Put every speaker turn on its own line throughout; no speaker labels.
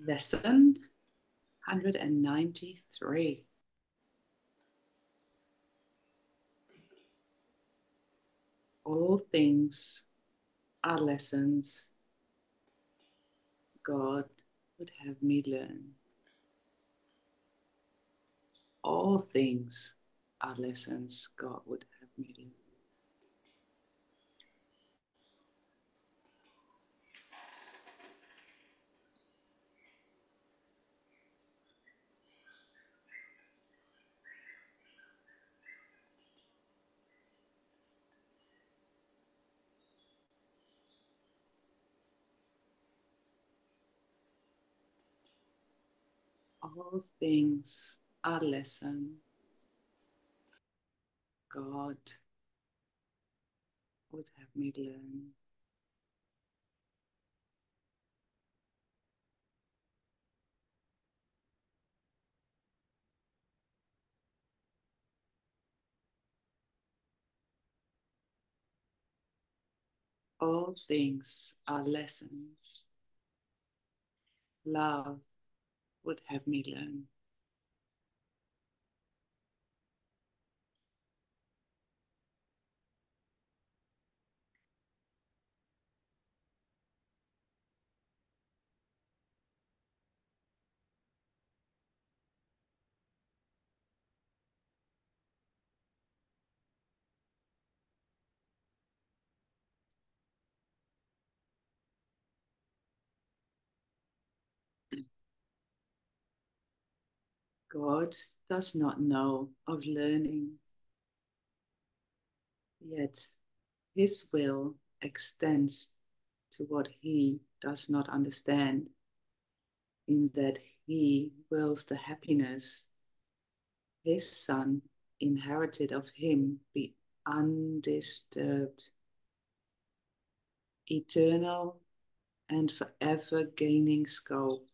Lesson 193. All things are lessons God would have me learn. All things are lessons God would have me learn. All things are lessons God would have me learn. All things are lessons love would have me learn. God does not know of learning, yet His will extends to what He does not understand, in that He wills the happiness His Son inherited of Him be undisturbed, eternal, and forever gaining scope,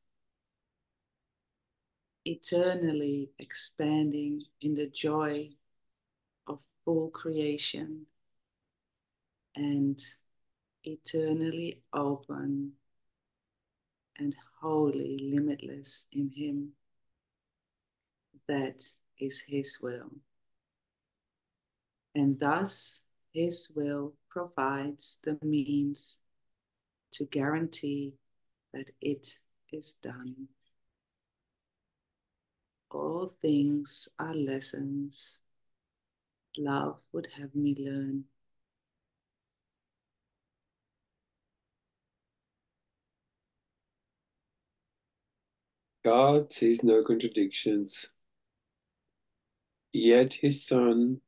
eternally expanding in the joy of full creation, and eternally open and wholly limitless in Him. That is His will. And thus His will provides the means to guarantee that it is done. All things are lessons love would have me learn.
God sees no contradictions, yet His Son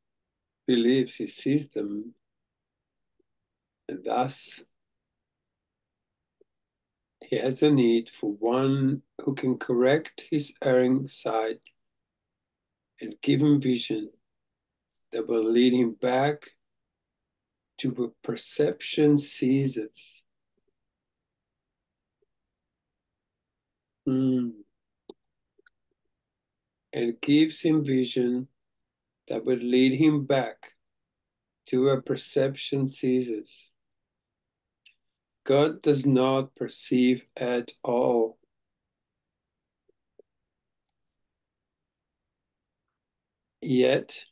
believes He sees them, and thus He has a need for one who can correct his erring sight and give him vision that will lead him back to where perception ceases. And gives him vision that would lead him back to where perception ceases. God does not perceive at all. Yet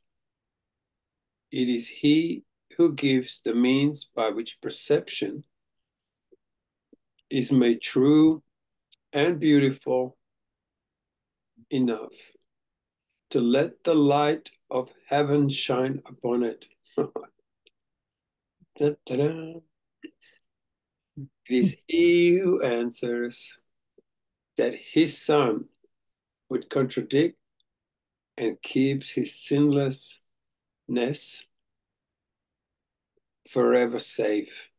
it is He who gives the means by which perception is made true and beautiful enough to let the light of heaven shine upon it. Da-da-da. It is He who answers that His Son would contradict and keeps His sinlessness forever safe.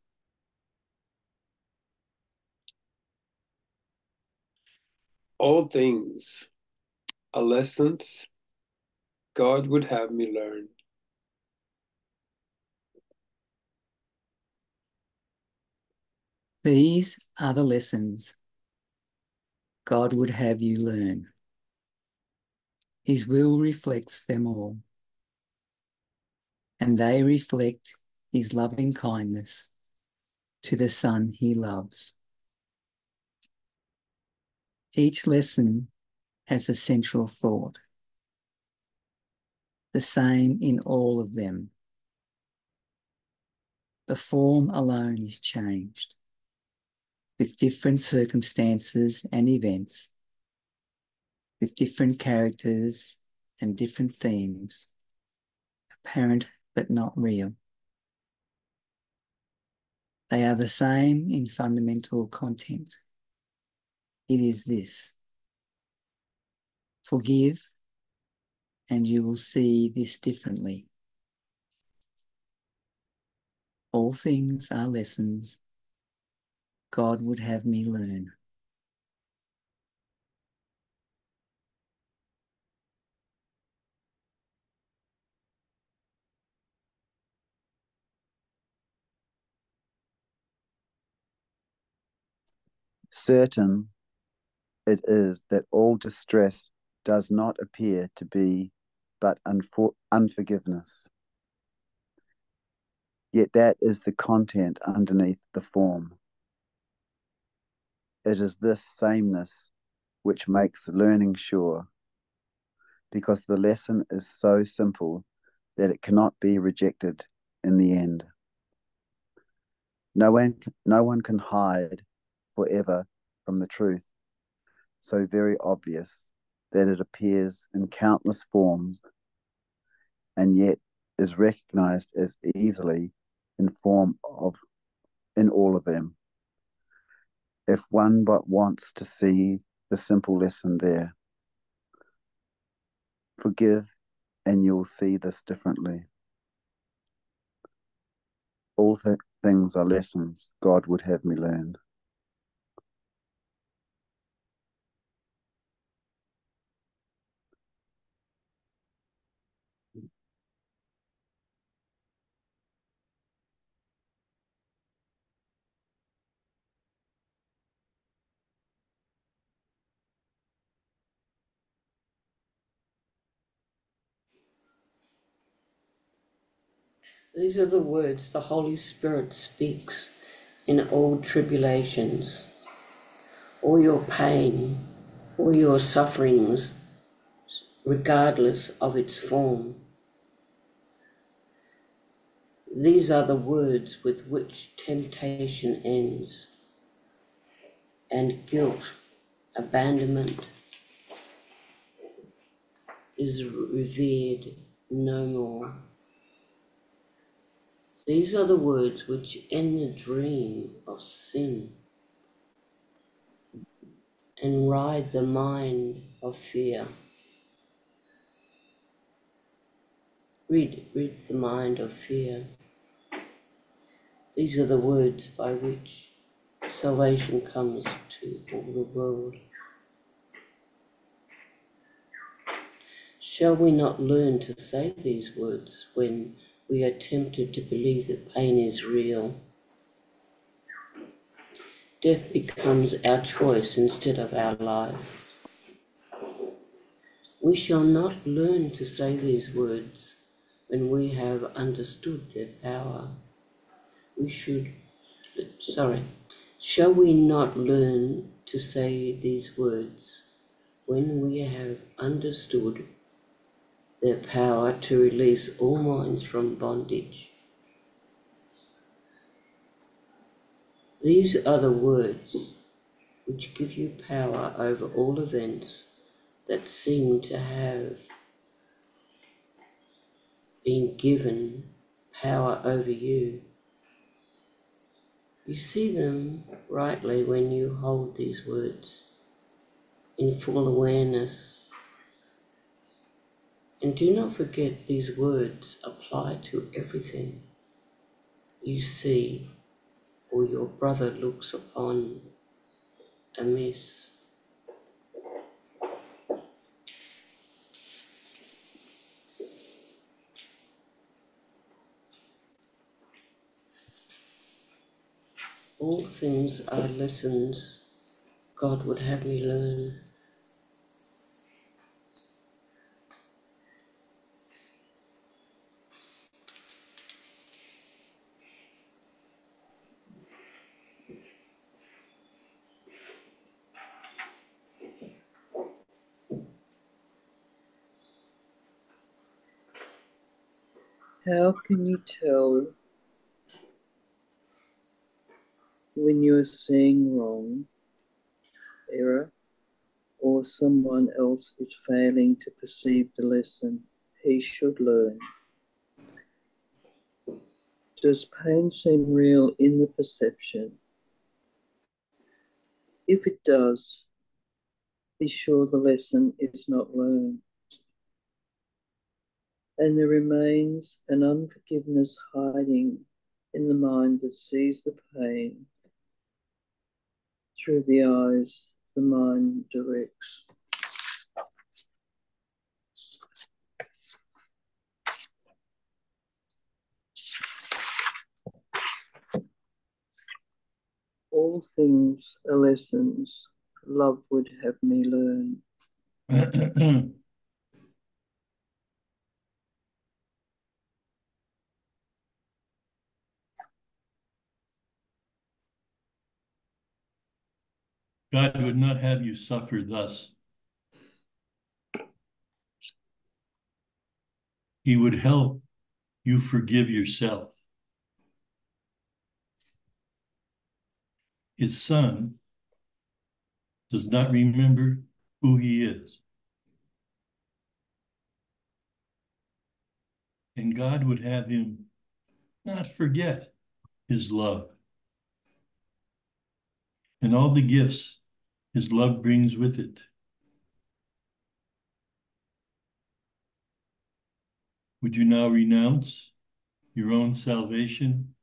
All things are lessons God would have me learn.
These are the lessons God would have you learn. His will reflects them all, and they reflect His loving kindness to the Son He loves. Each lesson has a central thought, the same in all of them. The form alone is changed, with different circumstances and events, with different characters and different themes, apparent but not real. They are the same in fundamental content. It is this: forgive, and you will see this differently. All things are lessons God would have me learn.
Certain it is that all distress does not appear to be but unforgiveness. Yet that is the content underneath the form. It is this sameness which makes learning sure, because the lesson is so simple that it cannot be rejected in the end. No one can hide forever from the truth, so very obvious that it appears in countless forms and yet is recognized as easily in all of them, if one but wants to see the simple lesson there. Forgive, and you'll see this differently. All things are lessons God would have me learn.
These are the words the Holy Spirit speaks in all tribulations, all your pain, all your sufferings, regardless of its form. These are the words with which temptation ends, and guilt, abandonment is revered no more. These are the words which end the dream of sin and ride the mind of fear. Read the mind of fear. These are the words by which salvation comes to all the world. Shall we not learn to say these words when we are tempted to believe that pain is real? Death becomes our choice instead of our life. We shall not learn to say these words when we have understood their power. Shall we not learn to say these words when we have understood their power to release all minds from bondage? These are the words which give you power over all events that seem to have been given power over you. You see them rightly when you hold these words in full awareness. And do not forget, these words apply to everything you see or your brother looks upon amiss. All things are lessons God would have me learn.
How can you tell when you are seeing wrong, error, or someone else is failing to perceive the lesson he should learn? Does pain seem real in the perception? If it does, be sure the lesson is not learned, and there remains an unforgiveness hiding in the mind that sees the pain through the eyes the mind directs. All things are lessons love would have me learn.
God would not have you suffer thus. He would help you forgive yourself. His son does not remember who he is. And God would have him not forget his love and all the gifts his love brings with it. Would you now renounce your own salvation?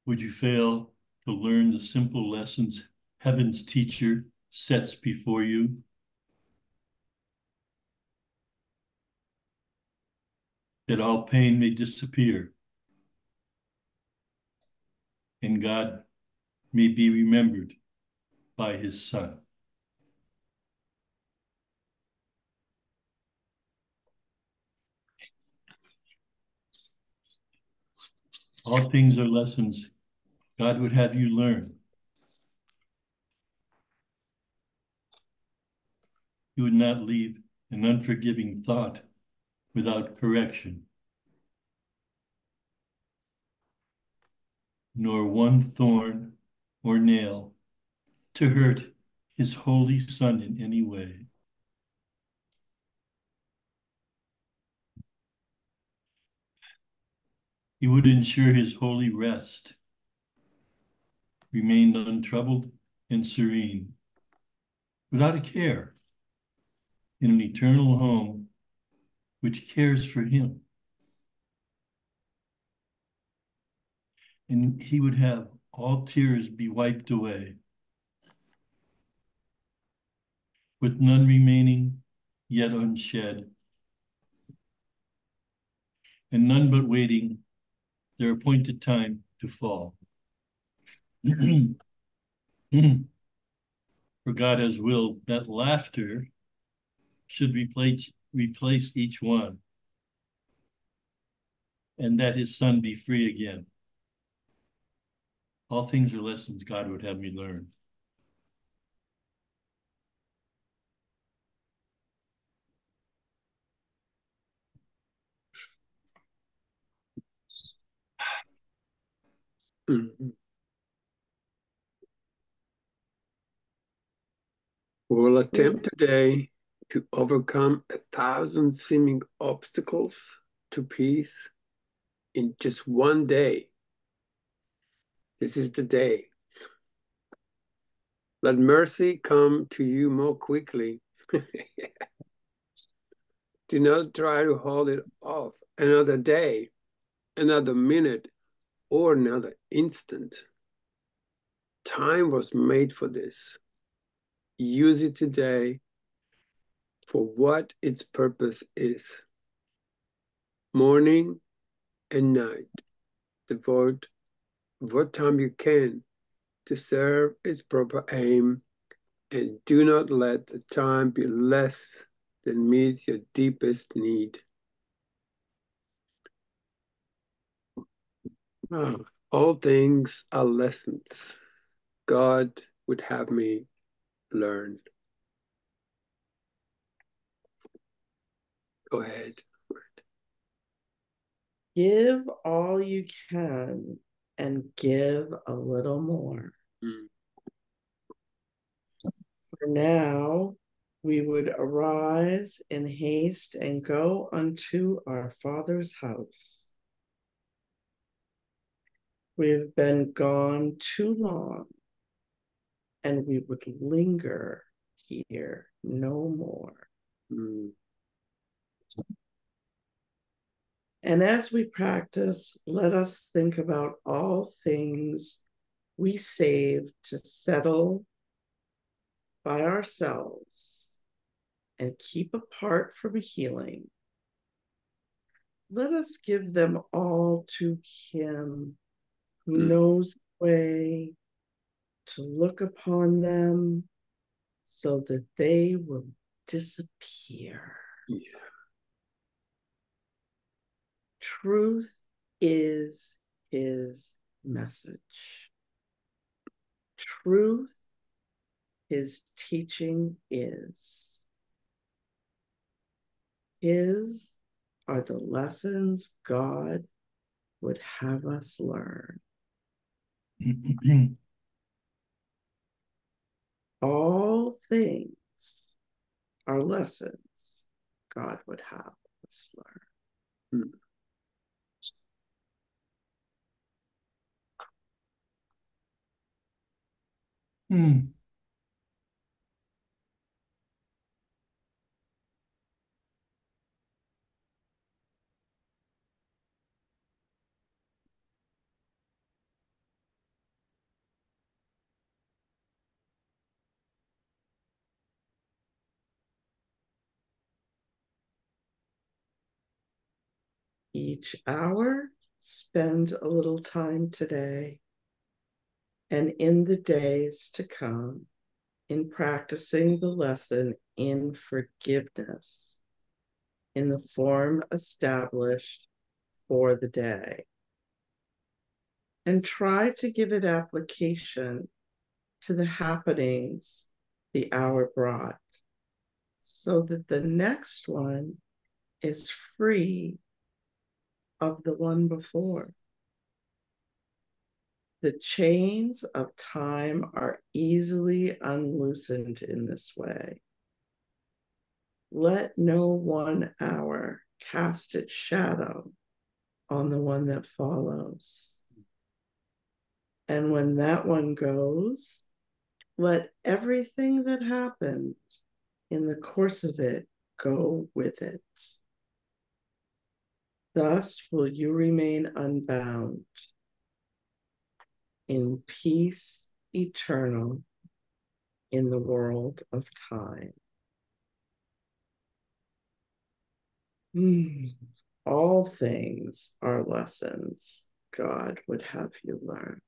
Would you fail to learn the simple lessons heaven's teacher sets before you? That all pain may disappear and God may be remembered by his Son. All things are lessons God would have you learn. He would not leave an unforgiving thought without correction, nor one thorn or nail to hurt his holy Son in any way. He would ensure his holy rest remained untroubled and serene, without a care, in an eternal home which cares for him. And he would have all tears be wiped away, with none remaining yet unshed, and none but waiting their appointed time to fall. For God has willed that laughter should replace each one, and that his Son be free again. All things are lessons God would have me learn.
Mhm. We'll attempt today to overcome 1,000 seeming obstacles to peace in just one day. This is the day. Let mercy come to you more quickly. Do not try to hold it off another day, another minute, or another instant. Time was made for this. Use it today for what its purpose is. Morning and night. Devote what time you can to serve its proper aim, and do not let the time be less than meets your deepest need. All things are lessons God would have me learn. Go ahead.
Give all you can and give a little more.
Mm.
For now, we would arise in haste and go unto our Father's house. We have been gone too long, and we would linger here no more.
Mm.
And as we practice, let us think about all things we saved to settle by ourselves and keep apart from healing. Let us give them all to Him who knows the way to look upon them so that they will disappear.
Yeah.
Truth is His message. Truth, His teaching is. His are the lessons God would have us learn. All things are lessons God would have us learn.
Hmm.
Each hour, spend a little time today and in the days to come in practicing the lesson in forgiveness in the form established for the day. And try to give it application to the happenings the hour brought, so that the next one is free of the one before. The chains of time are easily unloosened in this way. Let no 1 hour cast its shadow on the one that follows. And when that one goes, let everything that happened in the course of it go with it. Thus will you remain unbound in peace eternal in the world of time. All things are lessons God would have you learn.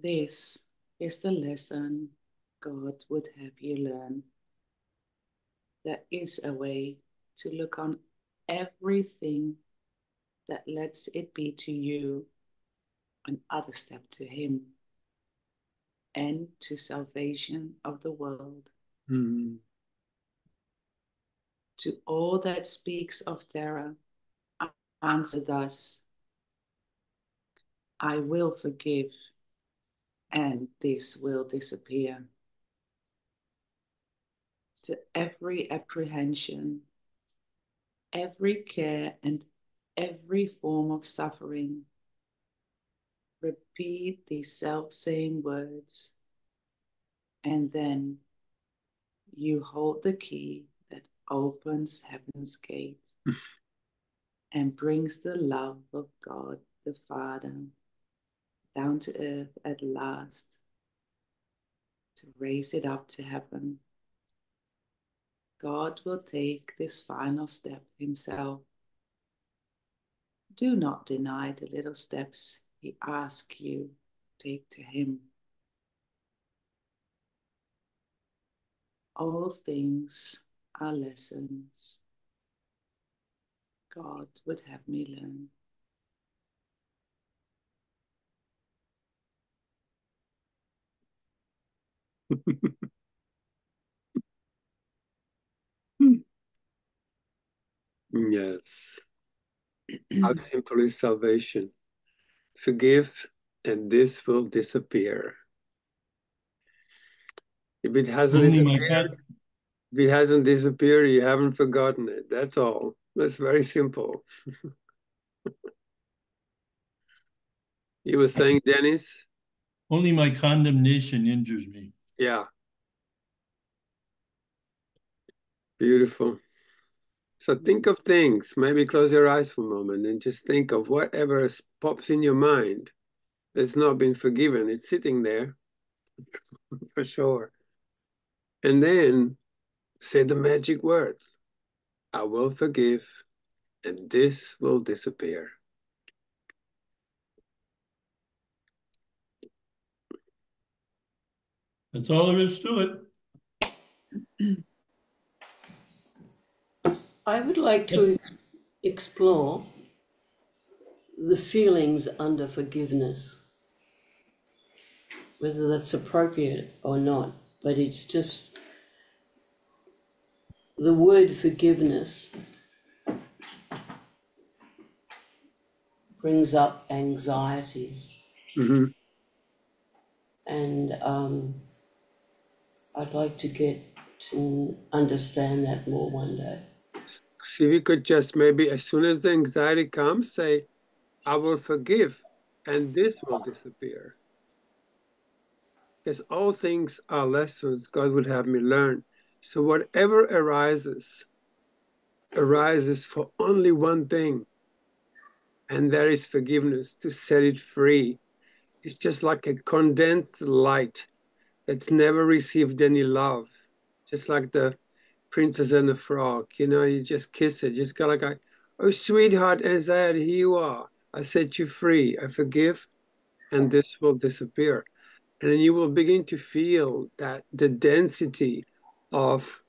This is the lesson God would have you learn. There is a way to look on everything that lets it be to you another step to Him and to salvation of the world.
Mm.
To all that speaks of terror, answer thus: I will forgive, and this will disappear. To every apprehension, every care, and every form of suffering, repeat these self-same words, and then you hold the key that opens heaven's gate and brings the love of God the Father down to earth at last to raise it up to heaven. God will take this final step Himself. Do not deny the little steps He asks you to take to Him. All things are lessons God would have me learn.
Yes. How simple is salvation? Forgive, and this will disappear. If it hasn't
Only my
disappeared, you haven't forgotten it. That's all. That's very simple. You were saying, Dennis?
only my condemnation injures me.
Yeah. Beautiful. So think of things. Maybe close your eyes for a moment and just think of whatever pops in your mind that's not been forgiven. It's sitting there for sure. And then say the magic words. I will forgive, and this will disappear.
That's all there is to it.
I would like to explore the feelings under forgiveness, whether that's appropriate or not, but it's just the word forgiveness brings up anxiety.
Mm-hmm.
And I'd like to get to understand that more one day.
So if you could just maybe, as soon as the anxiety comes, say, I will forgive, and this will disappear. Because all things are lessons God would have me learn. So whatever arises for only one thing, and that is forgiveness, to set it free. It's just like a condensed light that's never received any love. Just like the Princess and the Frog, you just kiss it. Just go like, oh, sweetheart, anxiety, here you are. I set you free. I forgive, and this will disappear. And then you will begin to feel that the density of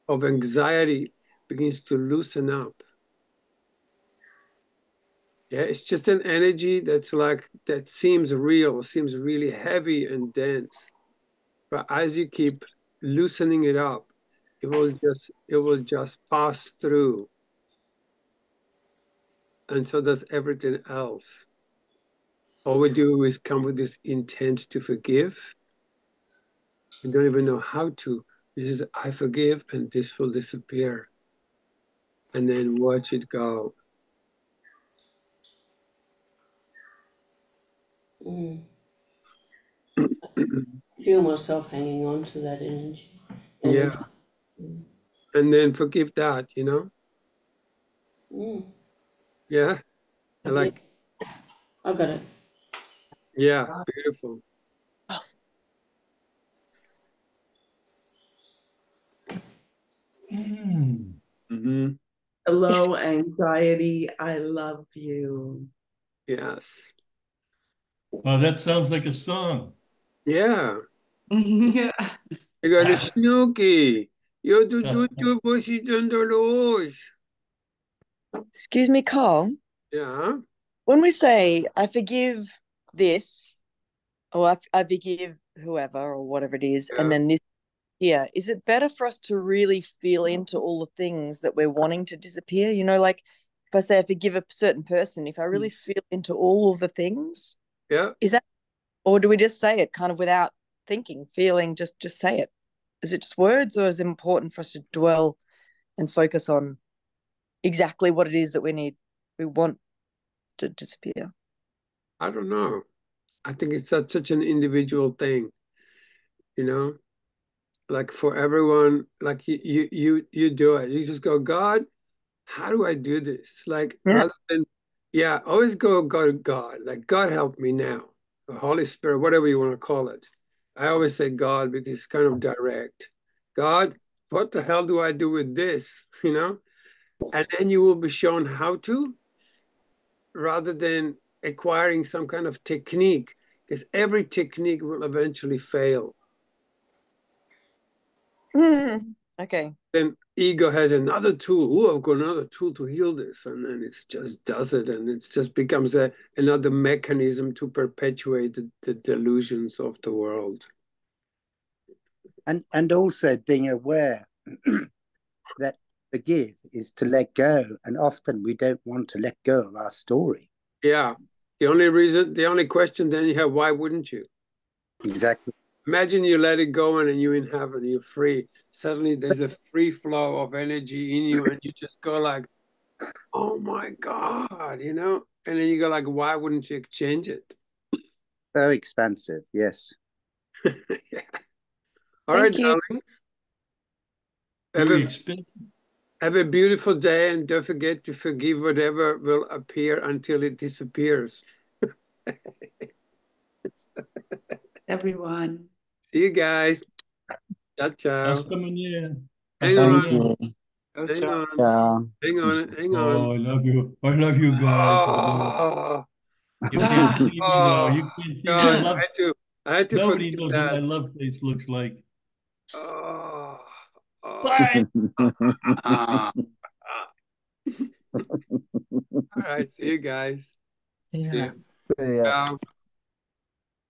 anxiety begins to loosen up. Yeah, it's just an energy that seems real, seems really heavy and dense. But as you keep loosening it up, it will just pass through. And so does everything else. All we do is come with this intent to forgive. We don't even know how to. This is, I forgive, and this will disappear. And then watch it go.
Mm. Feel myself hanging on to that energy.
Yeah.
Mm.
And then forgive that,
Mm.
Yeah. Like,
I got it.
yeah, beautiful. Mm-hmm.
Hello, anxiety. I love you.
Yes.
Oh, that sounds like a song.
Yeah.
Yeah.
You got a Snooky. You're the bushy dunderloos.
Excuse me, Carl.
Yeah.
When we say I forgive this, or I forgive whoever or whatever it is,
Yeah.
and then this here, is it better for us to really feel into all the things that we're wanting to disappear? Like if I say I forgive a certain person, if I really feel into all of the things,
Yeah.
is that, or do we just say it kind of without thinking, feeling, just say it? Is it just words, or is it important for us to dwell and focus on exactly what it is that we want to disappear?
I don't know. I think it's such an individual thing, like for everyone, like you do it. You just go, God, how do I do this? Like
Yeah.
rather than, yeah, always go to God, like God help me now. The Holy Spirit, whatever you want to call it. I always say God because it's kind of direct. God, what the hell do I do with this? And then you will be shown how to, rather than acquiring some kind of technique, because every technique will eventually fail.
Okay.
Then ego has another tool. Oh, I've got another tool to heal this. And then it just does it. And it just becomes another mechanism to perpetuate the delusions of the world.
And also being aware that forgive is to let go, and often we don't want to let go of our story.
Yeah. The only question then you have, why wouldn't you?
Exactly.
Imagine you let it go and then you're in heaven, you're free. Suddenly there's a free flow of energy in you and you just go like, oh my God, you know? And then you go like, why wouldn't you change it?
So expansive, yes.
Yeah. All right,
Thank you.
darlings.
Very expensive.
Have a beautiful day and don't forget to forgive whatever will appear until it disappears.
Everyone.
See you guys. Ciao, ciao.
Hasta mañana.
Hang
Hasta
on.
Thank
mañana.
you.
Hang on.
Ciao.
Hang on. Hang
Oh,
on.
I love you. I love you guys. I do.
Oh,
You can't see me now.
oh,
You can't see my
God.
love.
I had to
Nobody
forgive
knows what my
that.
love face looks like.
Oh,
Bye.
All right. See you guys. See
Yeah.
you.
See ya.
Ciao.